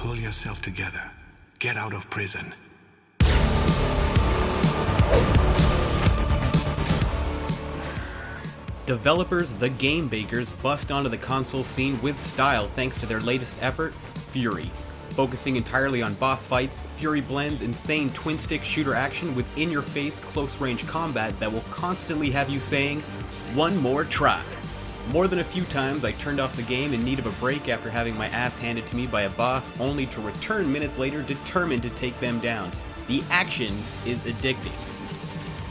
Pull yourself together. Get out of prison. Developers The Game Bakers bust onto the console scene with style thanks to their latest effort, Furi. Focusing entirely on boss fights, Furi blends insane twin-stick shooter action with in-your-face close-range combat that will constantly have you saying, "One more try." More than a few times I turned off the game in need of a break after having my ass handed to me by a boss, only to return minutes later determined to take them down. The action is addicting.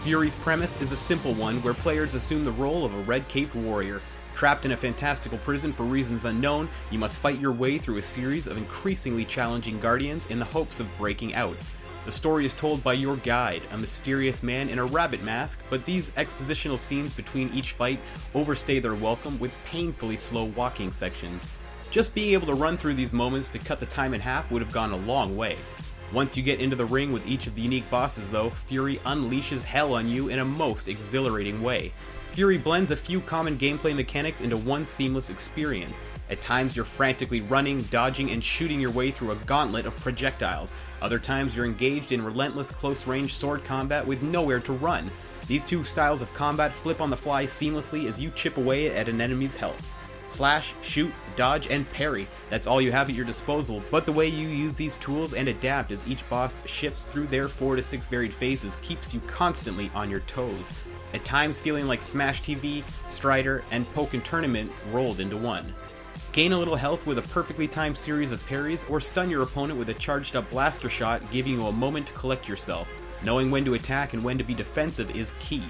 Furi's premise is a simple one where players assume the role of a red-caped warrior. Trapped in a fantastical prison for reasons unknown, you must fight your way through a series of increasingly challenging guardians in the hopes of breaking out. The story is told by your guide, a mysterious man in a rabbit mask, but these expositional scenes between each fight overstay their welcome with painfully slow walking sections. Just being able to run through these moments to cut the time in half would have gone a long way. Once you get into the ring with each of the unique bosses though, Furi unleashes hell on you in a most exhilarating way. Furi blends a few common gameplay mechanics into one seamless experience. At times you're frantically running, dodging, and shooting your way through a gauntlet of projectiles. Other times you're engaged in relentless close-range sword combat with nowhere to run. These two styles of combat flip on the fly seamlessly as you chip away at an enemy's health. Slash, shoot, dodge, and parry. That's all you have at your disposal, but the way you use these tools and adapt as each boss shifts through their 4 to 6 varied phases keeps you constantly on your toes. At times feeling like Smash TV, Strider, and Pokken Tournament rolled into one. Gain a little health with a perfectly timed series of parries, or stun your opponent with a charged up blaster shot, giving you a moment to collect yourself. Knowing when to attack and when to be defensive is key.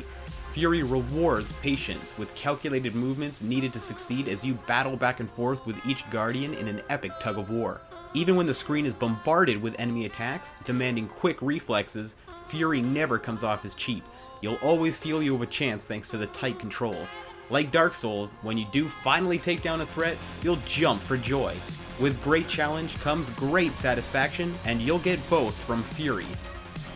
Furi rewards patience, with calculated movements needed to succeed as you battle back and forth with each guardian in an epic tug of war. Even when the screen is bombarded with enemy attacks, demanding quick reflexes, Furi never comes off as cheap. You'll always feel you have a chance thanks to the tight controls. Like Dark Souls, when you do finally take down a threat, you'll jump for joy. With great challenge comes great satisfaction, and you'll get both from Furi.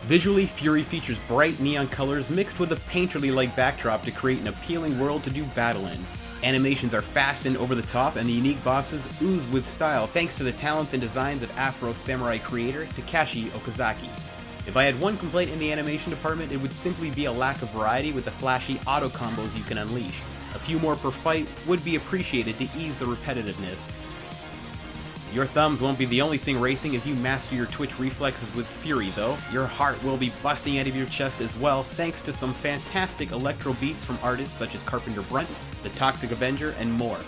Visually, Furi features bright neon colors mixed with a painterly-like backdrop to create an appealing world to do battle in. Animations are fast and over the top, and the unique bosses ooze with style thanks to the talents and designs of Afro Samurai creator Takashi Okazaki. If I had one complaint in the animation department, it would simply be a lack of variety with the flashy auto combos you can unleash. A few more per fight would be appreciated to ease the repetitiveness. Your thumbs won't be the only thing racing as you master your twitch reflexes with Furi though. Your heart will be busting out of your chest as well thanks to some fantastic electro beats from artists such as Carpenter Brunt, The Toxic Avenger, and more.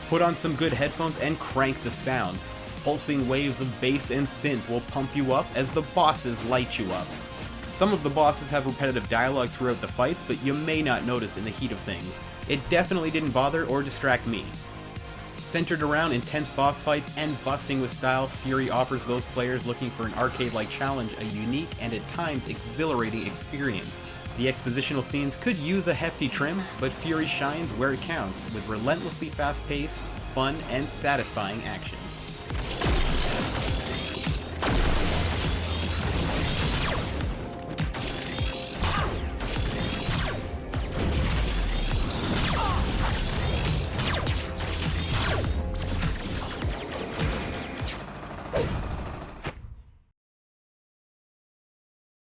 Put on some good headphones and crank the sound. Pulsing waves of bass and synth will pump you up as the bosses light you up. Some of the bosses have repetitive dialogue throughout the fights, but you may not notice in the heat of things. It definitely didn't bother or distract me. Centered around intense boss fights and busting with style, Furi offers those players looking for an arcade-like challenge a unique and at times exhilarating experience. The expositional scenes could use a hefty trim, but Furi shines where it counts, with relentlessly fast pace, fun, and satisfying action.